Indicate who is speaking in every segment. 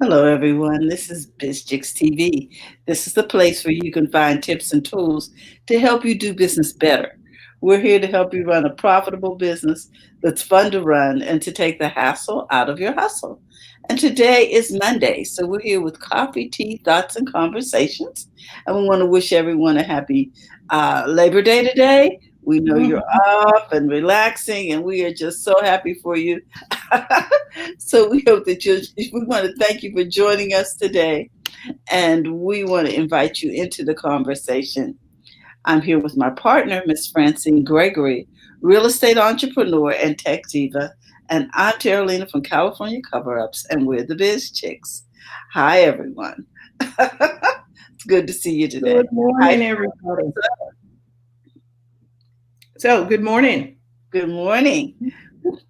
Speaker 1: Hello, everyone. This is BizJix TV. This is the place where you can find tips and tools to help you do business better. We're here to help you run a profitable business that's fun to run and to take the hassle out of your hustle. And today is Monday, so we're here with coffee, tea, thoughts, and conversations. And we want to wish everyone a happy Labor Day today. We know you're
Speaker 2: Mhm.
Speaker 1: up and relaxing, and we are just so happy for you. So we hope that we want to thank you for joining us today, and we want to invite you into the conversation. I'm here with my partner, Miss Francine Gregory, real estate entrepreneur and tech diva, and I'm Terralina from California Cover Ups, and we're the Biz Chicks. Hi, everyone. It's good to see you today.
Speaker 2: Good
Speaker 1: Hi.
Speaker 2: morning, everybody. So, good morning.
Speaker 1: Good morning.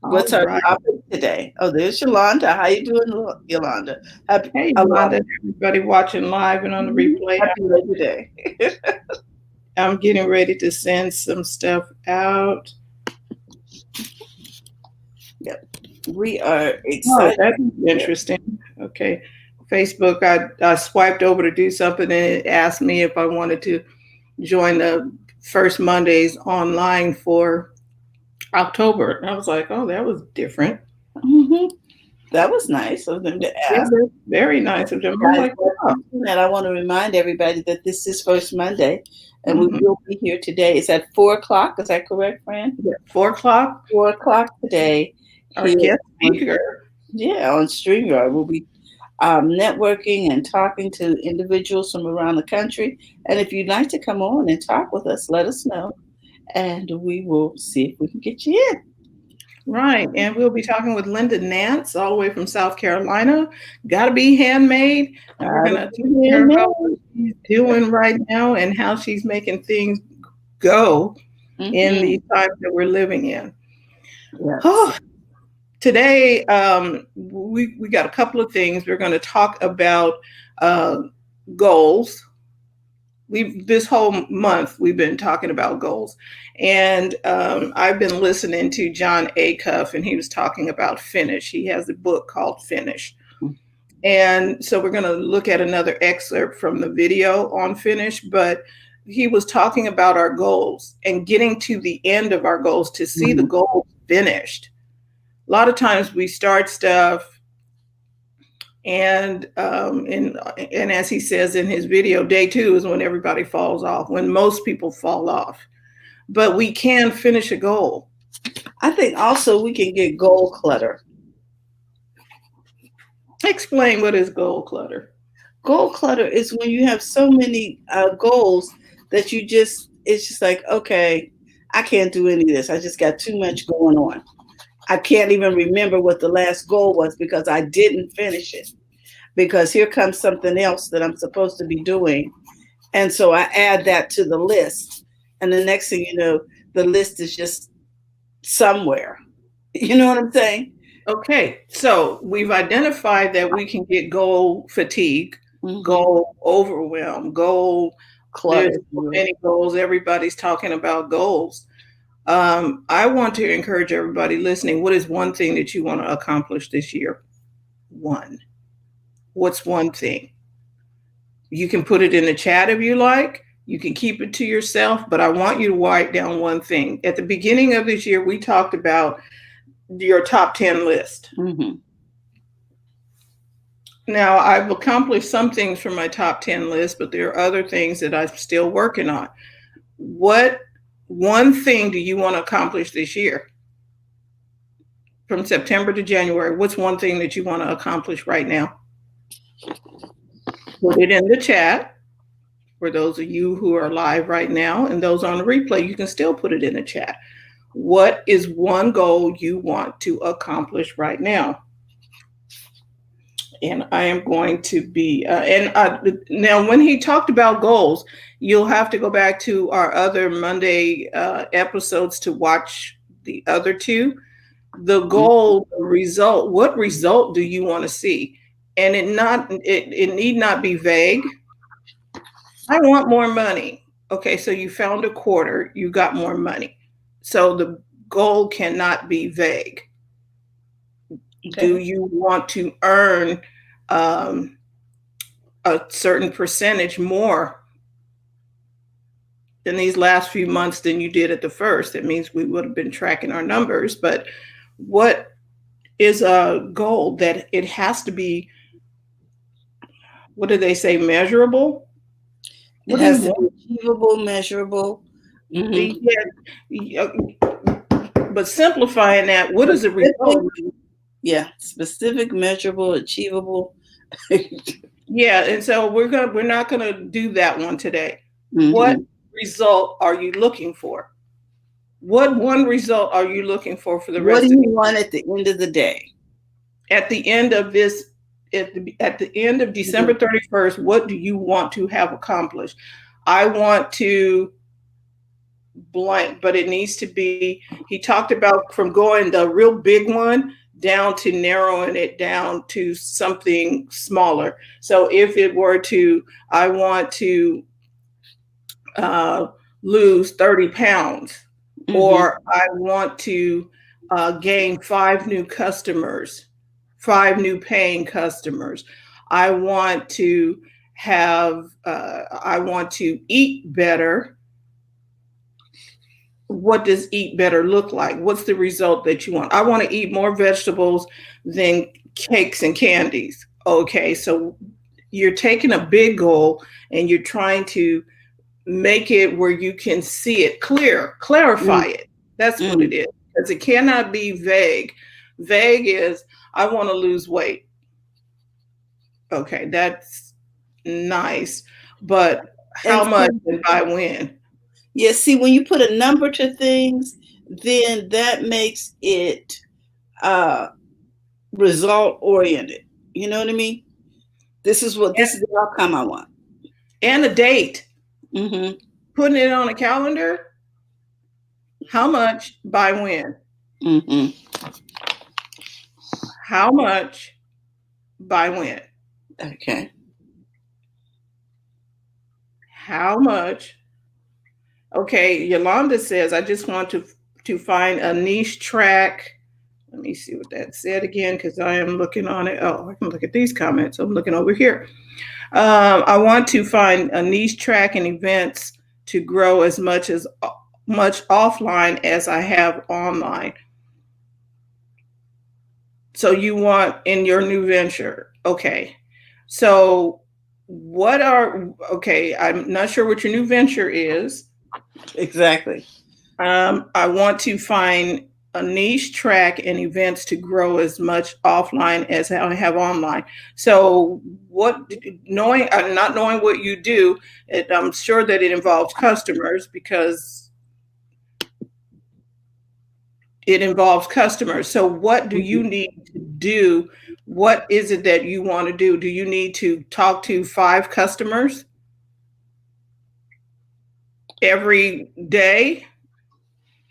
Speaker 2: All
Speaker 1: What's our
Speaker 2: right.
Speaker 1: topic today? Oh, there's Yolanda. How you doing, Yolanda? Happy,
Speaker 2: Hey,
Speaker 1: hello.
Speaker 2: Yolanda, everybody watching live and on the replay.
Speaker 1: Happy Labor Day.
Speaker 2: I'm getting ready to send some stuff out.
Speaker 1: Yep. We are
Speaker 2: Oh,
Speaker 1: excited.
Speaker 2: that's interesting. Okay. Facebook, I swiped over to do something and it asked me if I wanted to join the first Mondays online for October. And I was like, oh, that was different.
Speaker 1: Hmm. That was nice of them to
Speaker 2: Yeah,
Speaker 1: ask.
Speaker 2: that's very nice of them. I'm
Speaker 1: Guys,
Speaker 2: like, oh.
Speaker 1: and I want to remind everybody that this is First Monday, and we
Speaker 2: Mhm.
Speaker 1: will be here today. It's at 4 o'clock. Is that correct, Fran?
Speaker 2: Yeah, 4 o'clock.
Speaker 1: 4 o'clock today
Speaker 2: Our
Speaker 1: here
Speaker 2: guest
Speaker 1: on,
Speaker 2: speaker.
Speaker 1: on StreamYard. We'll be networking and talking to individuals from around the country. And if you'd like to come on and talk with us, let us know, and we will see if we can get you in.
Speaker 2: Right. And we'll be talking with Linda Nance, all the way from South Carolina. Gotta be handmade. And we're
Speaker 1: Gotta
Speaker 2: going to talk
Speaker 1: be
Speaker 2: to her
Speaker 1: in
Speaker 2: about what
Speaker 1: there.
Speaker 2: she's doing right now and how she's making things go in
Speaker 1: Hmm.
Speaker 2: the times that we're living in.
Speaker 1: Yes.
Speaker 2: Oh, today, we got a couple of things. We're going to talk about uh, goals. We this whole month we've been talking about goals, and I've been listening to John Acuff, and he was talking about finish. He has a book called Finish, and so we're going to look at another excerpt from the video on finish. But he was talking about our goals and getting to the end of our goals to see the
Speaker 1: Mhm.
Speaker 2: goals finished. A lot of times we start stuff and as he says in his video, day two is when everybody falls off, when most people fall off. But we can finish a goal.
Speaker 1: I think also we can get goal clutter.
Speaker 2: Explain what is goal clutter.
Speaker 1: Goal clutter is when you have so many goals that it's just like, okay, I can't do any of this. I just got too much going on. I can't even remember what the last goal was because I didn't finish it. Because here comes something else that I'm supposed to be doing. And so I add that to the list. And the next thing you know, the list is just somewhere. You know what I'm saying?
Speaker 2: Okay, so we've identified that we can get goal fatigue,
Speaker 1: Hmm.
Speaker 2: goal overwhelm, goal. There's
Speaker 1: Clutter.
Speaker 2: so many goals. Everybody's talking about goals. I want to encourage everybody listening. What is one thing that you want to accomplish this year? One. What's one thing? You can put it in the chat if you like. You can keep it to yourself, but I want you to write down one thing. At the beginning of this year, we talked about your top 10 list.
Speaker 1: Hmm.
Speaker 2: Now, I've accomplished some things from my top 10 list, but there are other things that I'm still working on. What one thing do you want to accomplish this year? From September to January, what's one thing that you want to accomplish right now? Put it in the chat. For those of you who are live right now and those on the replay, you can still put it in the chat. What is one goal you want to accomplish right now? And I am going to be, now when he talked about goals, you'll have to go back to our other Monday episodes to watch the other two. The goal, the result, what result do you want to see? And it need not be vague. I want more money. Okay, so you found a quarter, you got more money. So the goal cannot be vague.
Speaker 1: Okay.
Speaker 2: Do you want to earn um, a certain percentage more in these last few months than you did at the first. It means we would have been tracking our numbers. But what is a goal that it has to be, what do they say, measurable?
Speaker 1: It
Speaker 2: What do you
Speaker 1: has to
Speaker 2: want?
Speaker 1: be achievable, measurable. Mm-hmm.
Speaker 2: Yeah, but simplifying that, what is the result?
Speaker 1: Yeah, specific, measurable, achievable.
Speaker 2: Yeah, and so we're not gonna do that one today. What
Speaker 1: Mm-hmm.
Speaker 2: result are you looking for? What one result are you looking for the
Speaker 1: What do
Speaker 2: rest of
Speaker 1: you
Speaker 2: the
Speaker 1: want at the end of the day?
Speaker 2: at the end of this at the end of December 31st, what do you want to have accomplished? I want to blank, but it needs to be, he talked about from going the real big one down to narrowing it down to something smaller. So if it were to, I want to uh, lose 30 pounds,
Speaker 1: Mm-hmm.
Speaker 2: or I want to gain 5 new customers, 5 new paying customers. I want to I want to eat better. What does eat better look like? What's the result that you want? I want to eat more vegetables than cakes and candies. Okay, so you're taking a big goal and you're trying to make it where you can see it clarify it. That's what it is. Because it cannot be vague. Vague is, I want to lose weight. Okay, that's nice. But how
Speaker 1: And
Speaker 2: much and by when?
Speaker 1: yeah, see, when you put a number to things, then that makes it uh, result oriented. You know what I mean? This is the outcome I want.
Speaker 2: And a date.
Speaker 1: Mm-hmm.
Speaker 2: Putting it on a calendar. How much by when?
Speaker 1: Mm-hmm.
Speaker 2: How much by when?
Speaker 1: Okay.
Speaker 2: How much? Okay, Yolanda says, I just want to find a niche track. Let me see what that said again, because I am looking on it. Oh, I can look at these comments. I'm looking over here. I want to find a niche track and events to grow as much offline as I have online. So you want in your new venture. Okay. So okay, I'm not sure what your new venture is.
Speaker 1: Exactly.
Speaker 2: I want to find a niche track and events to grow as much offline as I have online. So not knowing what you do, I'm sure that it involves customers, because it involves customers. So what do you need to do? What is it that you want to do? Do you need to talk to 5 customers every day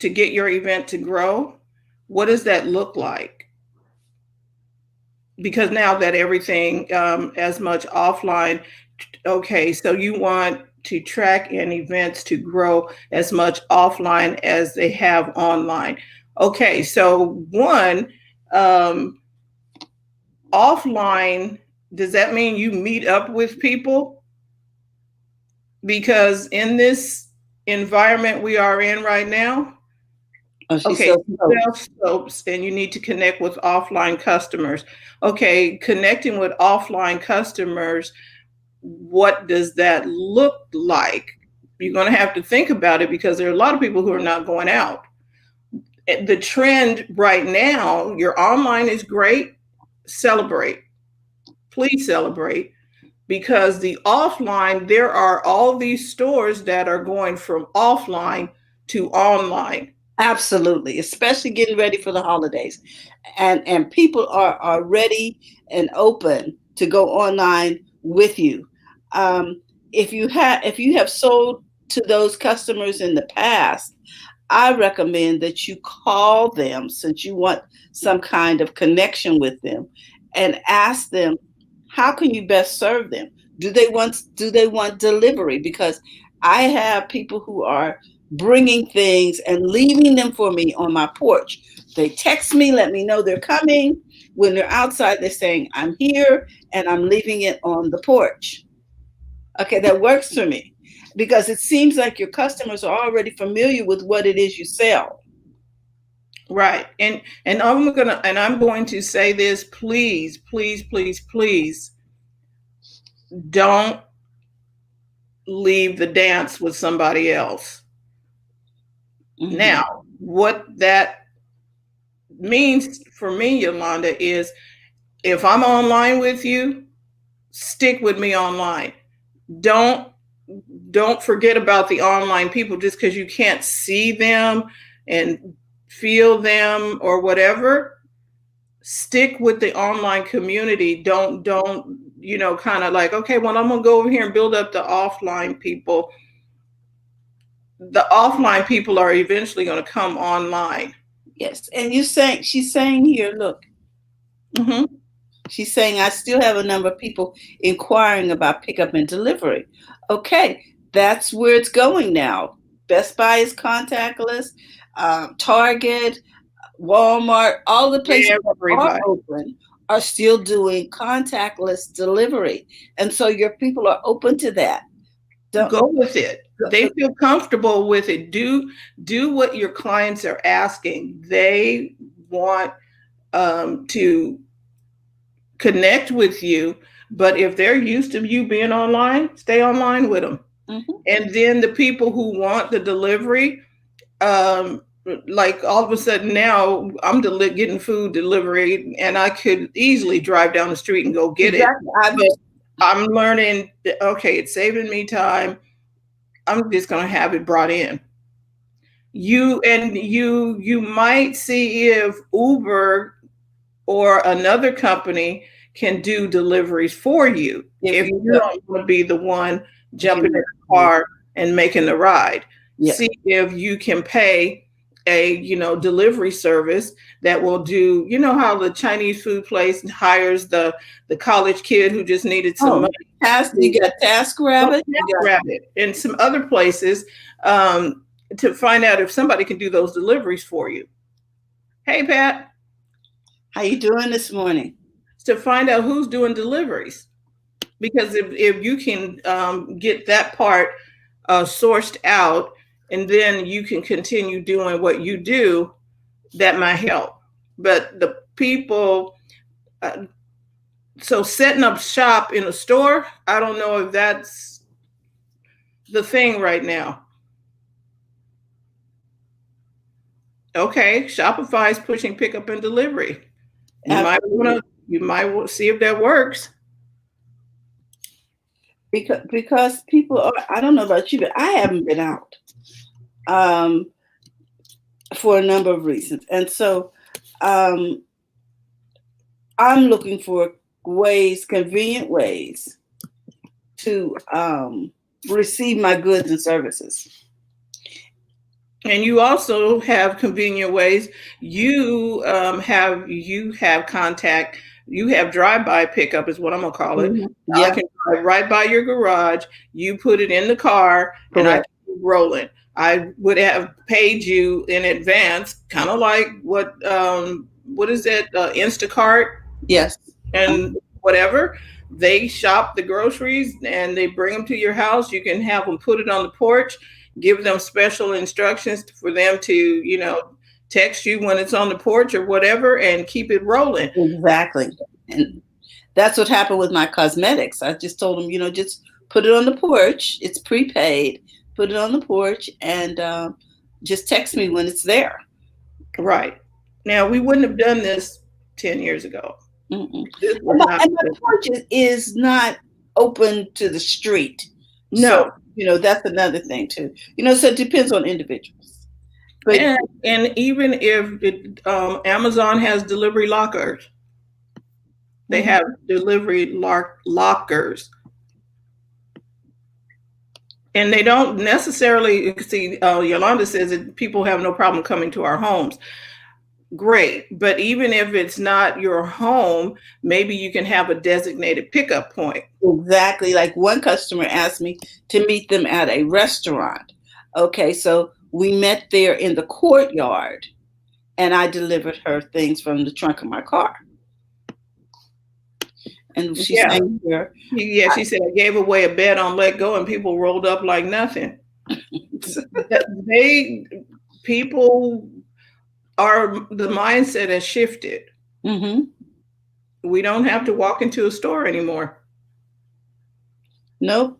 Speaker 2: to get your event to grow? What does that look like? Because now that everything as much offline, okay, so you want to track in events to grow as much offline as they have online. Okay, so one, offline, does that mean you meet up with people? Because in this environment we are in right now,
Speaker 1: Oh, she
Speaker 2: okay,
Speaker 1: sells
Speaker 2: you
Speaker 1: soap.
Speaker 2: sell soaps and you need to connect with offline customers. Okay, connecting with offline customers, what does that look like? You're going to have to think about it, because there are a lot of people who are not going out. The trend right now, your online is great. Celebrate. Please celebrate. Because the offline, there are all these stores that are going from offline to online.
Speaker 1: Absolutely, especially getting ready for the holidays, and people are ready and open to go online with you. Um, if you have sold to those customers in the past, I recommend that you call them, since you want some kind of connection with them, and ask them, how can you best serve them? Do they want delivery? Because I have people who are bringing things and leaving them for me on my porch. They text me, let me know they're coming. When they're outside, they're saying, I'm here and I'm leaving it on the porch. Okay, that works for me because it seems like your customers are already familiar with what it is you sell.
Speaker 2: Right. And I'm going to say this, please, please, please, please don't leave the dance with somebody else. Mm-hmm. Now, what that means for me, Yolanda, is if I'm online with you, stick with me online. Don't forget about the online people just because you can't see them and feel them or whatever. Stick with the online community. Don't kind of like, okay, well, I'm gonna go over here and build up the offline people. The offline people are eventually going to come online.
Speaker 1: Yes, and she's saying here, look. Mm-hmm. She's saying, I still have a number of people inquiring about pickup and delivery. Okay, that's where it's going now. Best Buy is contactless. Target, Walmart, all the places that are open are still doing contactless delivery. And so your people are open to that.
Speaker 2: Go with it. They feel comfortable with it. Do what your clients are asking. They want to connect with you, but if they're used to you being online, stay online with them. Mm-hmm. And then the people who want the delivery, like all of a sudden now I'm getting food delivery and I could easily drive down the street and go get it. But I'm learning that, okay, it's saving me time. I'm just going to have it brought in. You might see if Uber or another company can do deliveries for you if you don't want to be the one jumping in the car and making the ride. Yeah. See if you can pay a delivery service that will do, how the Chinese food place hires the college kid who just needed some money.
Speaker 1: You got TaskRabbit,
Speaker 2: and some other places to find out if somebody can do those deliveries for you. Hey, Pat.
Speaker 1: How you doing this morning?
Speaker 2: To find out who's doing deliveries. Because if you can get that part sourced out, and then you can continue doing what you do, that might help. But the people, so setting up shop in a store, I don't know if that's the thing right now. Okay, Shopify is pushing pickup and delivery. You might want to see if that works.
Speaker 1: Because people are, I don't know about you, but I haven't been out for a number of reasons. And so I'm looking for convenient ways to receive my goods and services.
Speaker 2: And you also have convenient ways. You have contact. You have drive-by pickup is what I'm gonna call it. Mm-hmm. Yeah. I can drive right by your garage. You put it in the car, correct, and I keep rolling. I would have paid you in advance, kind of like what is that? Instacart.
Speaker 1: Yes.
Speaker 2: And whatever. They shop the groceries and they bring them to your house. You can have them put it on the porch. Give them special instructions for them to, text you when it's on the porch or whatever and keep it rolling.
Speaker 1: Exactly. And that's what happened with my cosmetics. I just told them, just put it on the porch. It's prepaid. Put it on the porch and just text me when it's there.
Speaker 2: Right. Now, we wouldn't have done this 10 years ago.
Speaker 1: And the porch is not open to the street.
Speaker 2: No.
Speaker 1: So, that's another thing too. So it depends on individuals.
Speaker 2: But and even if Amazon has delivery lockers, they have delivery lockers, and they don't necessarily see. Yolanda says that people have no problem coming to our homes. Great, but even if it's not your home, maybe you can have a designated pickup point.
Speaker 1: Exactly. Like one customer asked me to meet them at a restaurant. Okay, so we met there in the courtyard, and I delivered her things from the trunk of my car. And she's
Speaker 2: Yeah.
Speaker 1: saying here,
Speaker 2: Yeah, she said, I gave away a bed on Let Go and people rolled up like nothing. People the mindset has shifted.
Speaker 1: mm-hmm.
Speaker 2: We don't have to walk into a store anymore.
Speaker 1: Nope.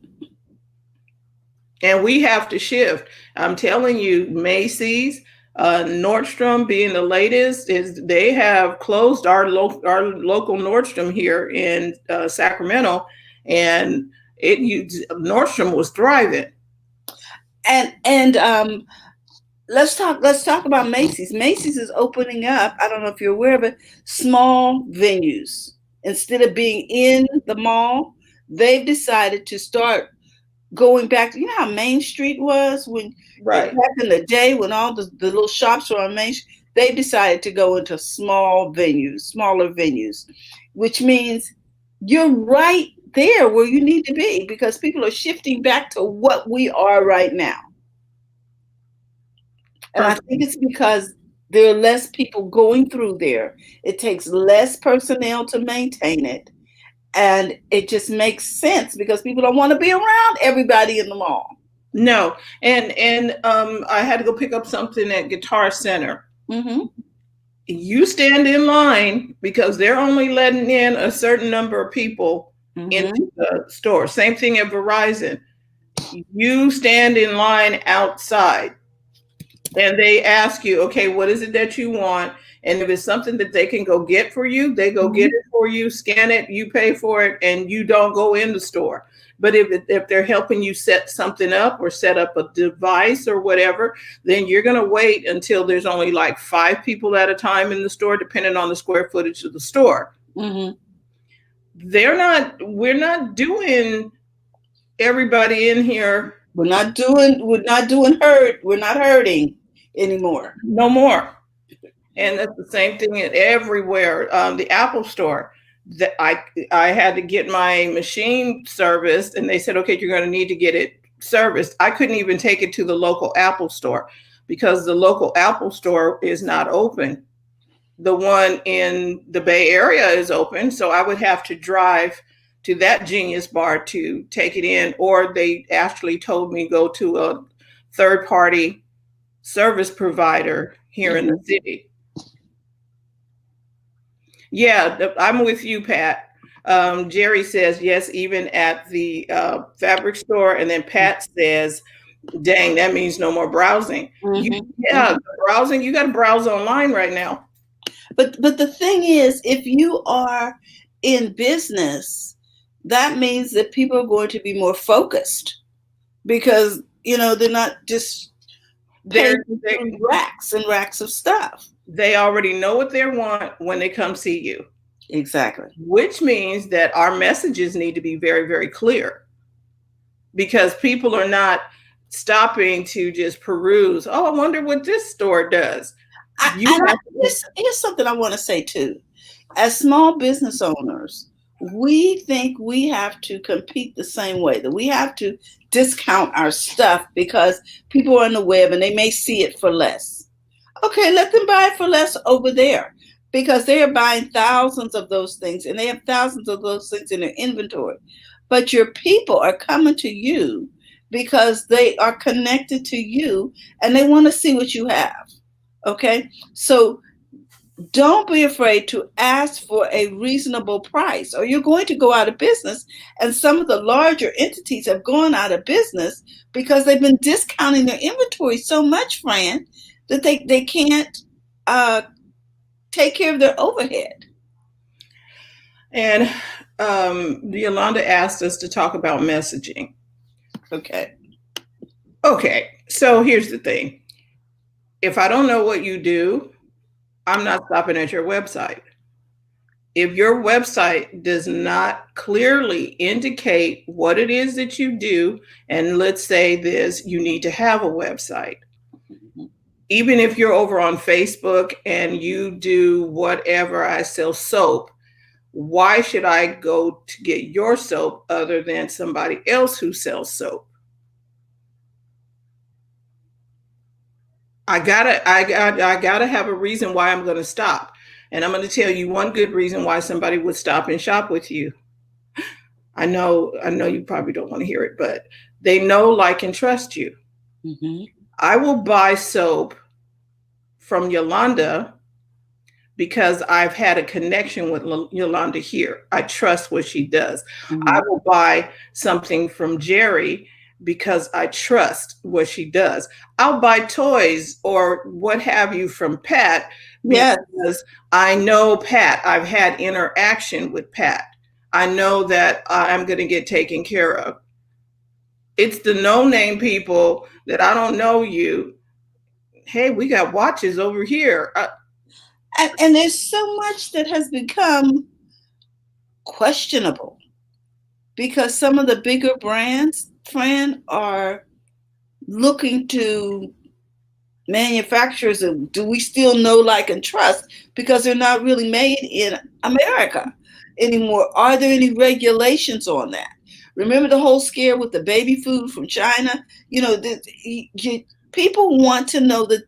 Speaker 2: And we have to shift. I'm telling you, Macy's, Nordstrom being the latest, is they have closed our local Nordstrom here in Sacramento, and Nordstrom was thriving.
Speaker 1: And let's talk about Macy's. Macy's is opening up, I don't know if you're aware of it, small venues. Instead of being in the mall, they've decided to start going back to, you know how Main Street was when
Speaker 2: Right.
Speaker 1: back in the day when all the little shops were on Main Street. They've decided to go into smaller venues, which means you're right there where you need to be, because people are shifting back to what we are right now. And I think it's because there are less people going through there. It takes less personnel to maintain it. And it just makes sense because people don't want to be around everybody in the mall.
Speaker 2: No. And I had to go pick up something at Guitar Center.
Speaker 1: Mm-hmm.
Speaker 2: You stand in line because they're only letting in a certain number of people into the store. Same thing at Verizon. You stand in line outside and they ask you, okay, what is it that you want? And if it's something that they can go get for you, they go get it for you, scan it, you pay for it, and you don't go in the store. But if they're helping you set something up or set up a device or whatever, then you're going to wait until there's only like 5 people at a time in the store, depending on the square footage of the store.
Speaker 1: Mm-hmm.
Speaker 2: We're not doing everybody in here.
Speaker 1: We're not hurting anymore.
Speaker 2: No more. And that's the same thing everywhere. The Apple Store, that I had to get my machine serviced, and they said, okay, you're going to need to get it serviced. I couldn't even take it to the local Apple Store because the local Apple Store is not open. The one in the Bay Area is open, so I would have to drive to that Genius Bar to take it in, or they actually told me go to a third-party service provider here in the city. Yeah, I'm with you, Pat. Jerry says, yes, even at the fabric store. And then Pat says, dang, that means no more browsing. Browsing, you got to browse online right now.
Speaker 1: But the thing is, if you are in business, that means that people are going to be more focused because, they're not just they're racks and racks of stuff.
Speaker 2: They already know what they want when they come see you.
Speaker 1: Exactly.
Speaker 2: Which means that our messages need to be very, very clear because people are not stopping to just peruse. Oh, I wonder what this store does.
Speaker 1: Here's something I want to say too. As small business owners, we think we have to compete the same way, that we have to discount our stuff because people are on the web and they may see it for less. Okay, let them buy it for less over there because they are buying thousands of those things and they have thousands of those things in their inventory. But your people are coming to you because they are connected to you and they want to see what you have. Okay, so don't be afraid to ask for a reasonable price or you're going to go out of business. And some of the larger entities have gone out of business because they've been discounting their inventory so much, Fran, that they can't take care of their overhead.
Speaker 2: And Yolanda asked us to talk about messaging. Okay, so here's the thing. If I don't know what you do, I'm not stopping at your website. If your website does not clearly indicate what it is that you do, and let's say this, you need to have a website. Even if you're over on Facebook and you do whatever, I sell soap, why should I go to get your soap other than somebody else who sells soap? I gotta have a reason why I'm gonna stop. And I'm gonna tell you one good reason why somebody would stop and shop with you. I know you probably don't want to hear it, but they know, like, and trust you.
Speaker 1: Mm-hmm.
Speaker 2: I will buy soap from Yolanda because I've had a connection with Yolanda here. I trust what she does. I
Speaker 1: Mm-hmm.
Speaker 2: will buy something from Jerry because I trust what she does. I'll buy toys or what have you from Pat
Speaker 1: Yes.
Speaker 2: because I know Pat. I've had interaction with Pat. I know that I'm going to get taken care of. It's the no name people that I don't know you. Hey, we got watches over here.
Speaker 1: And there's so much that has become questionable because some of the bigger brands, Fran, are looking to manufacturers of, do we still know, like, and trust, because they're not really made in America anymore. Are there any regulations on that? Remember the whole scare with the baby food from China? People want to know that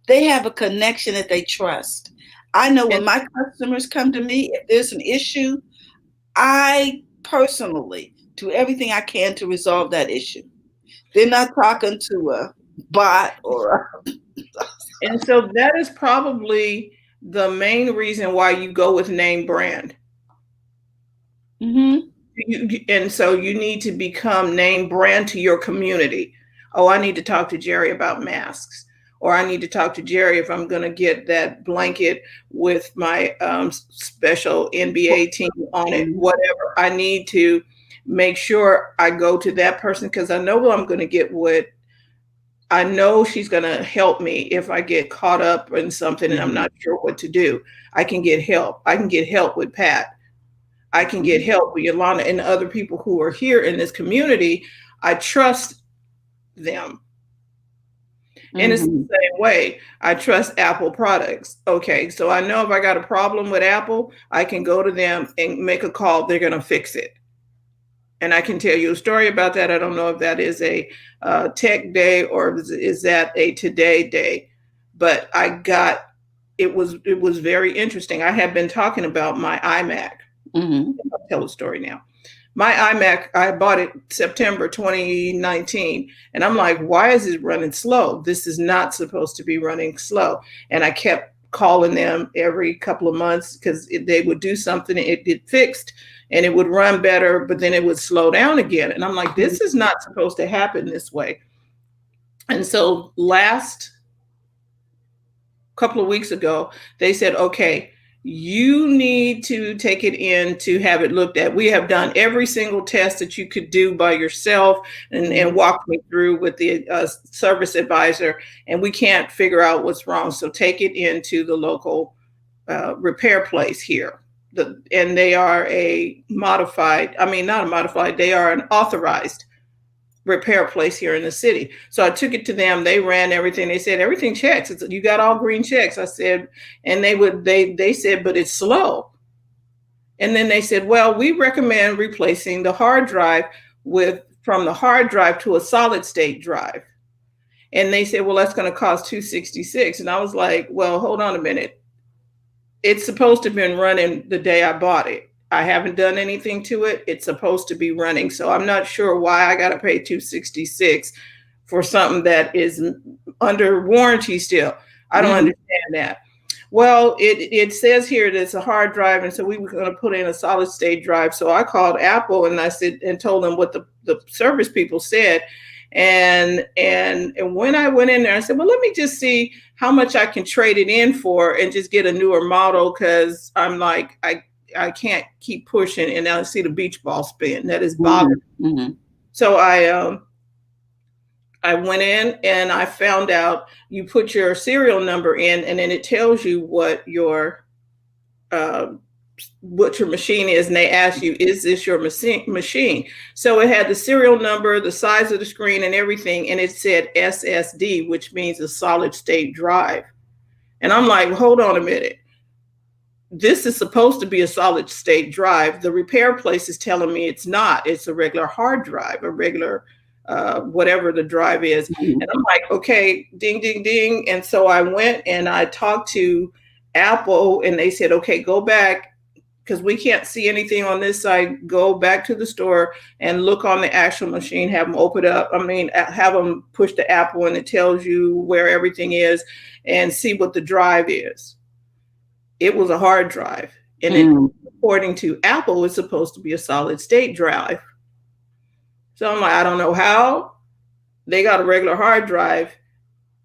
Speaker 1: they have a connection that they trust. I know when
Speaker 2: And
Speaker 1: my customers come to me, if there's an issue, I personally do everything I can to resolve that issue. They're not talking to a bot or
Speaker 2: And so that is probably the main reason why you go with name brand.
Speaker 1: Mm-hmm.
Speaker 2: And so you need to become name brand to your community. Oh, I need to talk to Jerry about masks, or I need to talk to Jerry if I'm going to get that blanket with my special NBA team on it,
Speaker 1: Mm-hmm.
Speaker 2: whatever. I need to make sure I go to that person because I know I'm going to get what I know she's going to help me if I get caught up in something and I'm
Speaker 1: Mm-hmm.
Speaker 2: not sure what to do. I can get help. I can get help with Pat. I can get help with Yolanda and other people who are here in this community. I trust them. And it's the
Speaker 1: Mm-hmm.
Speaker 2: same way. I trust Apple products. Okay, so I know if I got a problem with Apple, I can go to them and make a call. They're going to fix it. And I can tell you a story about that. I don't know if that is a tech day or is that a today day, but I got it was very interesting. I have been talking about my iMac.
Speaker 1: Mm-hmm.
Speaker 2: I'll tell the story now. My iMac, I bought it September 2019, and I'm like, why is it running slow? This is not supposed to be running slow. And I kept calling them every couple of months because they would do something, it get fixed, and it would run better, but then it would slow down again. And I'm like, this is not supposed to happen this way. And so last couple of weeks ago, they said, okay, you need to take it in to have it looked at. We have done every single test that you could do by yourself and walk me through with the service advisor, and we can't figure out what's wrong. So take it into the local repair place here. And they are a modified, I mean, not a modified, they are an authorized repair place here in the city. So I took it to them. They ran everything. They said everything checks. You got all green checks. I said, and they said, but it's slow. And then they said, well, we recommend replacing the hard drive from the hard drive to a solid state drive. And they said, well, that's going to cost $266. And I was like, well, hold on a minute. It's supposed to have been running the day I bought it. I haven't done anything to it. It's supposed to be running. So I'm not sure why I got to pay $266 for something that is under warranty still. I don't understand that. Well, it says here that it's a hard drive, and so we were going to put in a solid state drive. So I called Apple and I said and told them what the service people said. And when I went in there, I said, well, let me just see how much I can trade it in for and just get a newer model, because I'm like, I can't keep pushing and I see the beach ball spin. That is bothering me.
Speaker 1: Mm-hmm.
Speaker 2: So I went in and I found out you put your serial number in, and then it tells you what your machine is, and they ask you, is this your machine? So it had the serial number, the size of the screen and everything, and it said SSD, which means a solid state drive. And I'm like, hold on a minute. This is supposed to be a solid state drive. The repair place is telling me it's not. It's a regular hard drive, a regular whatever the drive is.
Speaker 1: Mhm.
Speaker 2: And I'm like, okay, ding, ding, ding. And so I went and I talked to Apple, and they said, okay, go back, because we can't see anything on this side. Go back to the store and look on the actual machine, have them open up. I mean, have them push the Apple and it tells you where everything is, and see what the drive is. It was a hard drive. And it, according to Apple, it's supposed to be a solid state drive. So I'm like, I don't know how they got a regular hard drive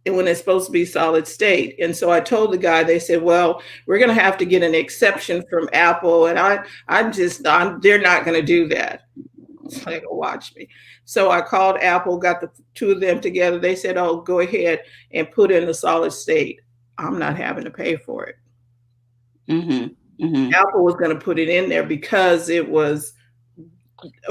Speaker 2: and when it's supposed to be solid state. And so I told the guy, they said, well, we're going to have to get an exception from Apple. And they're not going to do that. It's like, watch me. So I called Apple, got the two of them together. They said, oh, go ahead and put in the solid state. I'm not having to pay for it. Apple was going to put it in there because it wasn't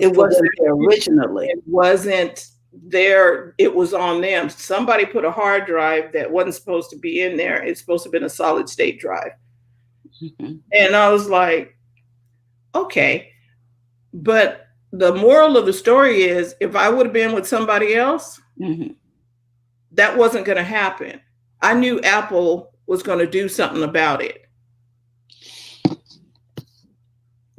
Speaker 1: there originally.
Speaker 2: It wasn't there, it was on them. Somebody put a hard drive that wasn't supposed to be in there. It's supposed to have been a solid state drive. And I was like, okay. But the moral of the story is, if I would have been with somebody else, that wasn't going to happen. I knew Apple was going to do something about it.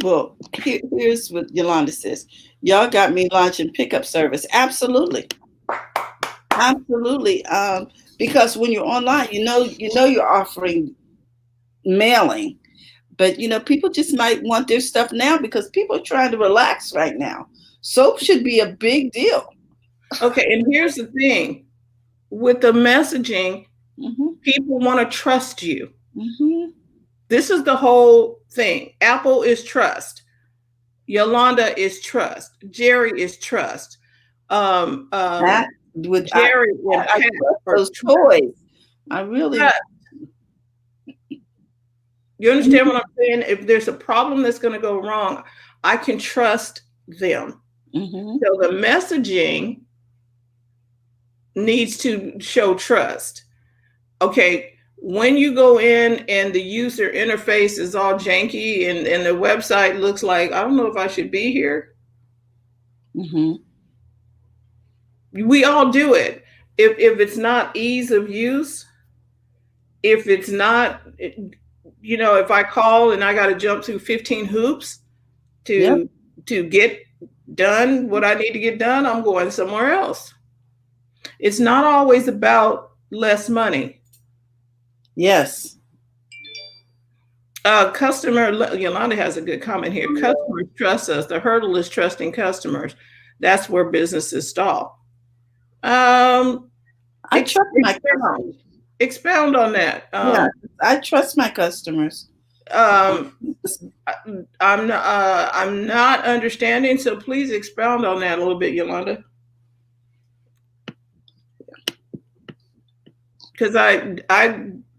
Speaker 1: Well, here's what Yolanda says. Y'all got me launching pickup service. Absolutely. Absolutely. Because when you're online, you know you're offering mailing, but people just might want their stuff now because people are trying to relax right now. Soap should be a big deal.
Speaker 2: Okay, and here's the thing. With the messaging, people want to trust you. This is the whole thing. Apple is trust. Yolanda is trust. Jerry is trust.
Speaker 1: With
Speaker 2: Jerry
Speaker 1: I those toys. I really.
Speaker 2: You understand what I'm saying? If there's a problem that's going to go wrong, I can trust them. So the messaging needs to show trust. Okay. When you go in and the user interface is all janky and the website looks like, I don't know if I should be here. We all do it. If it's not ease of use, if it's not, if I call and I got to jump through 15 hoops to get done what I need to get done, I'm going somewhere else. It's not always about less money.
Speaker 1: Yes.
Speaker 2: Yolanda has a good comment here. Customers trust us. The hurdle is trusting customers. That's where businesses stall.
Speaker 1: I trust my customers.
Speaker 2: Expound on that.
Speaker 1: I trust my customers.
Speaker 2: I'm not understanding, so please expound on that a little bit, Yolanda. Because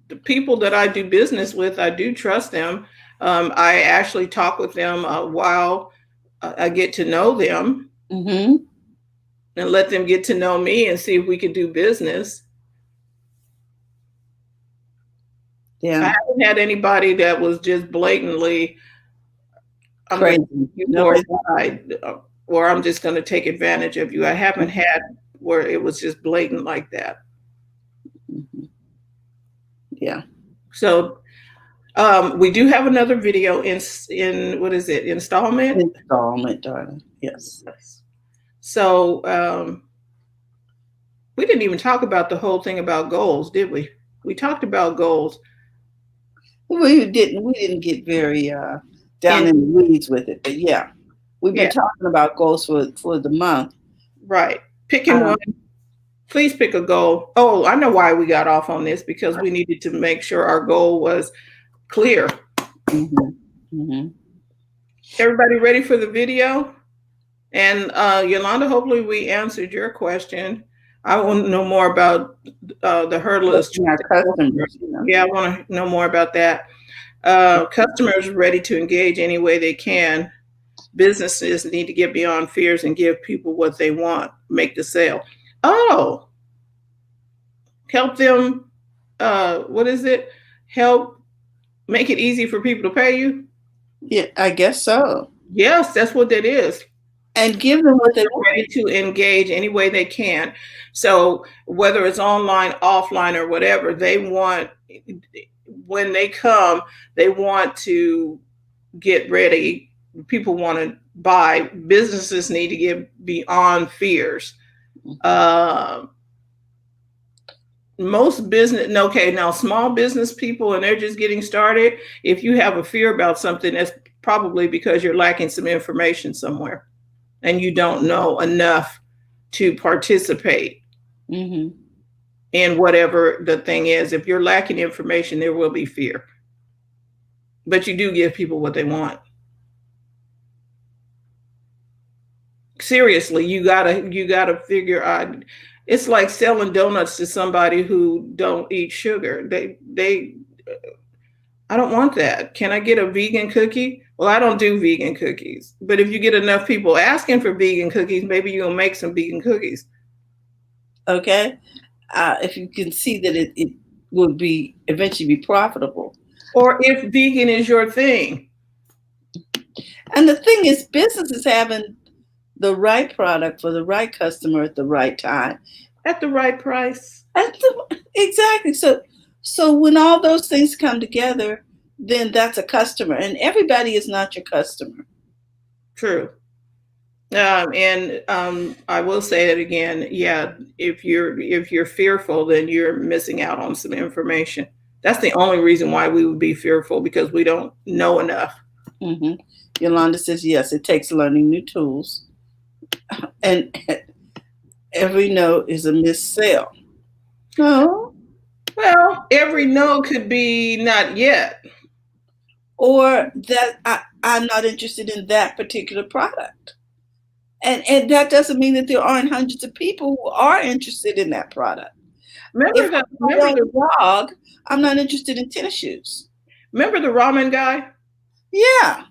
Speaker 2: the people that I do business with, I do trust them. I actually talk with them while I get to know them and let them get to know me and see if we could do business. I haven't had anybody that was just blatantly crazy, or I'm just going to take advantage of you. I haven't had where it was just blatant like that.
Speaker 1: Yeah.
Speaker 2: So we do have another video in what is it? Installment,
Speaker 1: darling. Yes.
Speaker 2: So we didn't even talk about the whole thing about goals, did we? We talked about goals.
Speaker 1: We didn't get very down in the weeds with it, but yeah, we've been talking about goals for the month.
Speaker 2: Right. Picking one. Please pick a goal. Oh, I know why we got off on this, because we needed to make sure our goal was clear. Everybody ready for the video? And Yolanda, hopefully we answered your question. I want to know more about the hurdle is customers. Yeah, I want to know more about that. Customers are ready to engage any way they can. Businesses need to get beyond fears and give people what they want, make the sale. Oh, help them. What is it? Help make it easy for people to pay you?
Speaker 1: Yeah, I guess so.
Speaker 2: Yes, that's what that is.
Speaker 1: and give them what they
Speaker 2: want. Ready to engage any way they can. So whether it's online, offline, or whatever, they want, when they come, they want to get ready. People want to buy. Businesses need to get beyond fears. Most business, okay, now small business people, and they're just getting started. If you have a fear about something, that's probably because you're lacking some information somewhere and you don't know enough to participate in whatever the thing is. If you're lacking information, there will be fear. But you do give people what they want. Seriously, you gotta figure out. It's like selling donuts to somebody who don't eat sugar. I don't want that. Can I get a vegan cookie? Well, I don't do vegan cookies. But if you get enough people asking for vegan cookies, maybe you'll make some vegan cookies.
Speaker 1: Okay. If you can see that it will be eventually be profitable.
Speaker 2: Or if vegan is your thing.
Speaker 1: And the thing is, business is having the right product for the right customer at the right time.
Speaker 2: At the right price.
Speaker 1: Exactly. So when all those things come together, then that's a customer. And everybody is not your customer.
Speaker 2: True. And I will say it again. Yeah, if you're fearful, then you're missing out on some information. That's the only reason why we would be fearful, because we don't know enough.
Speaker 1: Yolanda says, yes, it takes learning new tools. And every no is a missed sale. No.
Speaker 2: Well, every no could be not yet.
Speaker 1: Or that I'm not interested in that particular product. And that doesn't mean that there aren't hundreds of people who are interested in that product. Remember the dog, I'm not interested in tennis shoes.
Speaker 2: Remember the ramen guy?
Speaker 1: Yeah.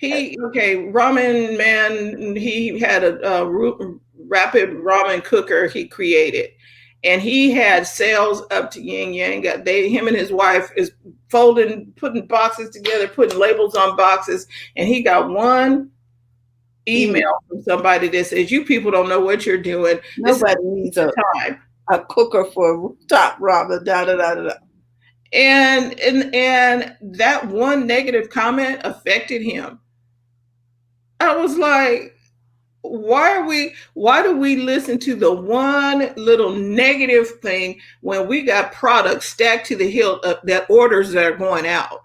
Speaker 2: Ramen man, he had a rapid ramen cooker he created. And he had sales up to yin yang. Him and his wife is folding, putting boxes together, putting labels on boxes. And he got one email from somebody that says, you people don't know what you're doing.
Speaker 1: Nobody needs a cooker for top ramen, da da da da.
Speaker 2: And that one negative comment affected him. I was like, why do we listen to the one little negative thing when we got products stacked to the hilt that orders that are going out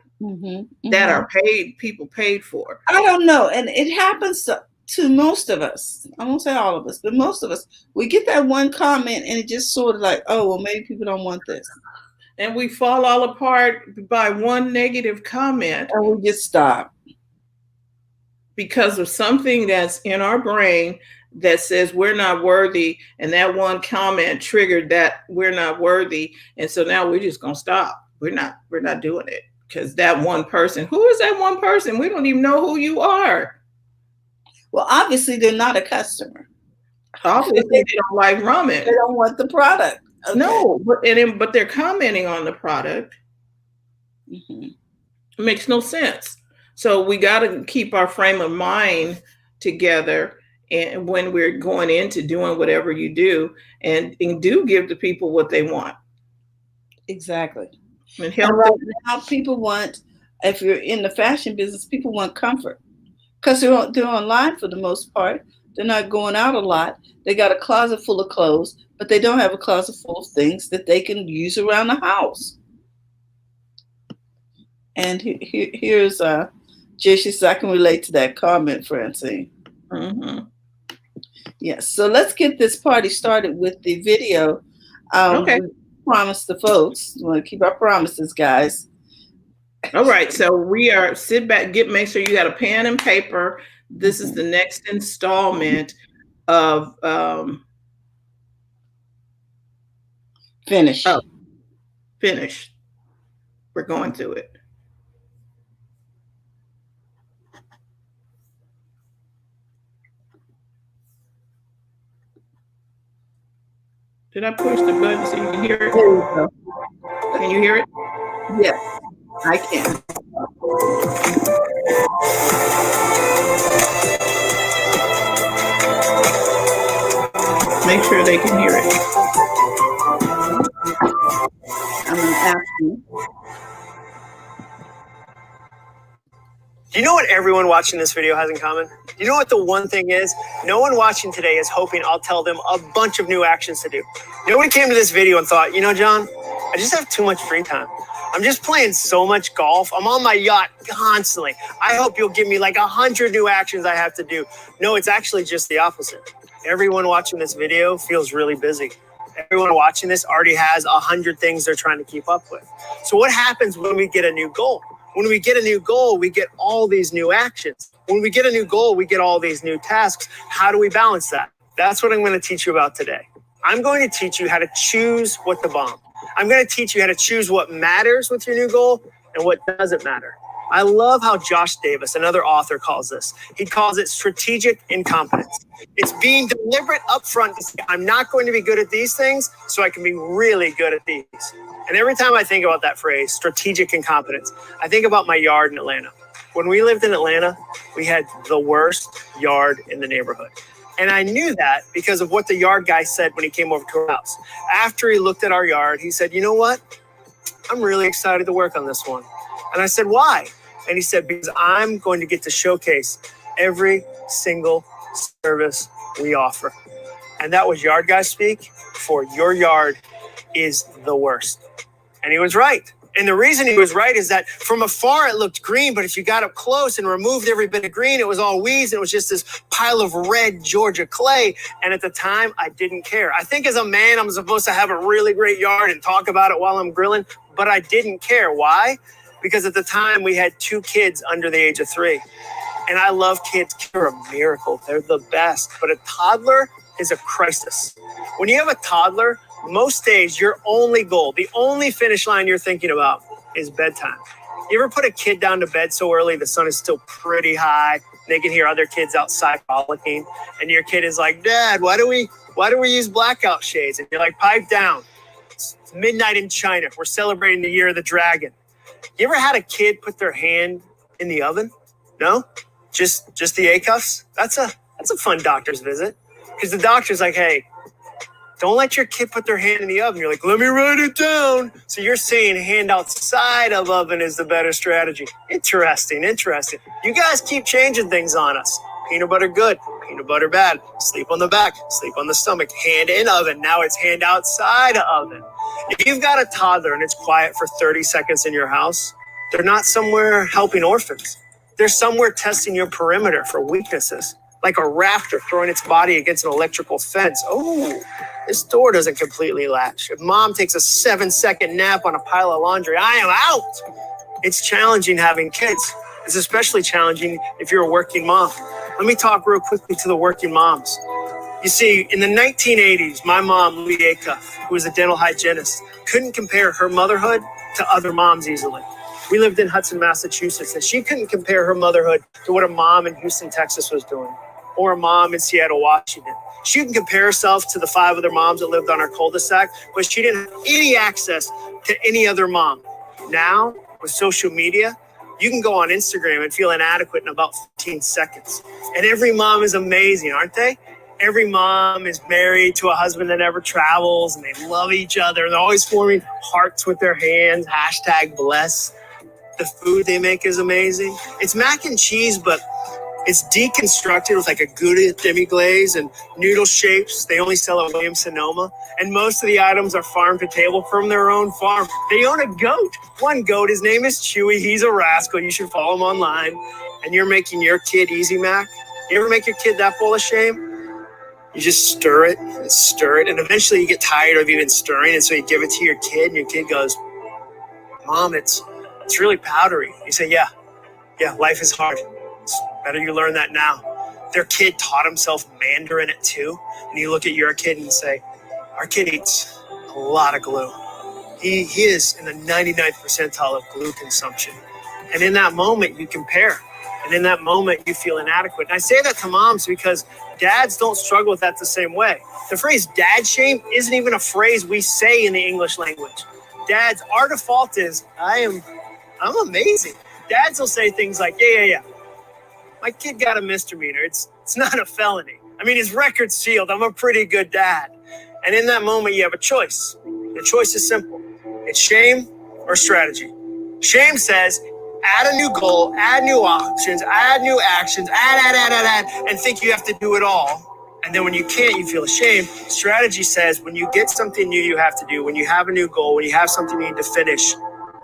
Speaker 2: that are people paid for?
Speaker 1: I don't know. And it happens to most of us. I won't say all of us, but most of us. We get that one comment and it just sort of like, oh, well, maybe people don't want this.
Speaker 2: And we fall all apart by one negative comment.
Speaker 1: And we just stop.
Speaker 2: Because of something that's in our brain that says we're not worthy. And that one comment triggered that we're not worthy. And so now we're just going to stop. We're not doing it. Because that one person, who is that one person? We don't even know who you are. Well,
Speaker 1: obviously they're not a customer.
Speaker 2: Obviously they don't like ramen.
Speaker 1: They don't want the product.
Speaker 2: Okay. No, but they're commenting on the product. It makes no sense. So we got to keep our frame of mind together, and when we're going into doing whatever you do, and do give the people what they want.
Speaker 1: Exactly.
Speaker 2: And
Speaker 1: right now, people want, if you're in the fashion business, people want comfort because they're online for the most part. They're not going out a lot. They got a closet full of clothes, but they don't have a closet full of things that they can use around the house. And here's Jesse says, I can relate to that comment, Francine. Yes. So let's get this party started with the video.
Speaker 2: Okay.
Speaker 1: We promised the folks. We want to keep our promises, guys.
Speaker 2: All right. So we are sit back, make sure you got a pen and paper. This is the next installment of
Speaker 1: Finish.
Speaker 2: Oh, Finish. We're going through it. Did I push the button so you can hear it?
Speaker 1: There you go.
Speaker 2: Can you hear it?
Speaker 1: Yes, I can.
Speaker 2: make sure they can hear it.
Speaker 1: I'm going to ask you.
Speaker 3: Do you know what everyone watching this video has in common? You know what the one thing is? No one watching today is hoping I'll tell them a bunch of new actions to do. Nobody came to this video and thought, you know, John, I just have too much free time. I'm just playing so much golf. I'm on my yacht constantly. I hope you'll give me like 100 new actions I have to do. No, it's actually just the opposite. Everyone watching this video feels really busy. Everyone watching this already has 100 things they're trying to keep up with. So what happens when we get a new goal? When we get a new goal, we get all these new actions. When we get a new goal, we get all these new tasks. How do we balance that? That's what I'm going to teach you about today. I'm going to teach you how to choose what to bomb. I'm going to teach you how to choose what matters with your new goal and what doesn't matter. I love how Josh Davis, another author, calls this. He calls it strategic incompetence. It's being deliberate upfront to say, I'm not going to be good at these things, so I can be really good at these. And every time I think about that phrase, strategic incompetence, I think about my yard in Atlanta. When we lived in Atlanta, we had the worst yard in the neighborhood. And I knew that because of what the yard guy said when he came over to our house. After he looked at our yard, he said, you know what? I'm really excited to work on this one. And I said, why? And he said, because I'm going to get to showcase every single service we offer. And that was yard guy speak for your yard is the worst. And he was right. And the reason he was right is that from afar it looked green, but if you got up close and removed every bit of green, it was all weeds and it was just this pile of red Georgia clay. And at the time, I didn't care. I think as a man, I'm supposed to have a really great yard and talk about it while I'm grilling, but I didn't care. Why? Because at the time we had 2 kids under the age of 3. And I love kids. They're a miracle. They're the best. But a toddler is a crisis. When you have a toddler, most days your only goal, the only finish line you're thinking about is bedtime. You ever put a kid down to bed so early the sun is still pretty high? They can hear other kids outside frolicking. And your kid is like, Dad, why do we use blackout shades? And you're like, pipe down. It's midnight in China. We're celebrating the year of the dragon. You ever had a kid put their hand in the oven? No? Just the A-cuffs? That's a fun doctor's visit. Because the doctor's like, hey, don't let your kid put their hand in the oven. You're like, let me write it down. So you're saying hand outside of oven is the better strategy. Interesting. You guys keep changing things on us. Peanut butter good, peanut butter bad. Sleep on the back, sleep on the stomach. Hand in oven. Now it's hand outside of oven. If you've got a toddler and it's quiet for 30 seconds in your house, they're not somewhere helping orphans. They're somewhere testing your perimeter for weaknesses, like a raptor throwing its body against an electrical fence. Oh, this door doesn't completely latch. If mom takes a 7-second nap on a pile of laundry, I am out. It's challenging having kids. It's especially challenging if you're a working mom. Let me talk real quickly to the working moms. You see, in the 1980s, my mom, Louie Acuff, who was a dental hygienist, couldn't compare her motherhood to other moms easily. We lived in Hudson, Massachusetts, and she couldn't compare her motherhood to what a mom in Houston, Texas was doing, or a mom in Seattle, Washington. She can compare herself to the 5 other moms that lived on our cul-de-sac, but she didn't have any access to any other mom. Now, with social media, you can go on Instagram and feel inadequate in about 15 seconds. And every mom is amazing, aren't they? Every mom is married to a husband that never travels, and they love each other. They're always forming hearts with their hands, #bless. The food they make is amazing. It's mac and cheese, but it's deconstructed with like a Gouda demi-glaze and noodle shapes. They only sell at Williams-Sonoma. And most of the items are farm to table from their own farm. They own a goat. One goat, his name is Chewy. He's a rascal. You should follow him online. And you're making your kid Easy Mac. You ever make your kid that full of shame? You just stir it, and eventually you get tired of even stirring, and so you give it to your kid, and your kid goes, Mom, it's really powdery. You say, yeah, life is hard. It's better you learn that now. Their kid taught himself Mandarin at 2, and you look at your kid and say, our kid eats a lot of glue. He is in the 99th percentile of glue consumption. And in that moment, you compare. And in that moment, you feel inadequate. And I say that to moms because dads don't struggle with that the same way. The phrase dad shame isn't even a phrase we say in the English language. Dads, our default is, I'm amazing. Dads will say things like, yeah. My kid got a misdemeanor. It's not a felony. I mean, his record's sealed. I'm a pretty good dad. And in that moment, you have a choice. The choice is simple. It's shame or strategy. Shame says, add a new goal, add new options, add new actions, add, and think you have to do it all. And then when you can't, you feel ashamed. Strategy says, when you get something new you have to do, when you have a new goal, when you have something you need to finish,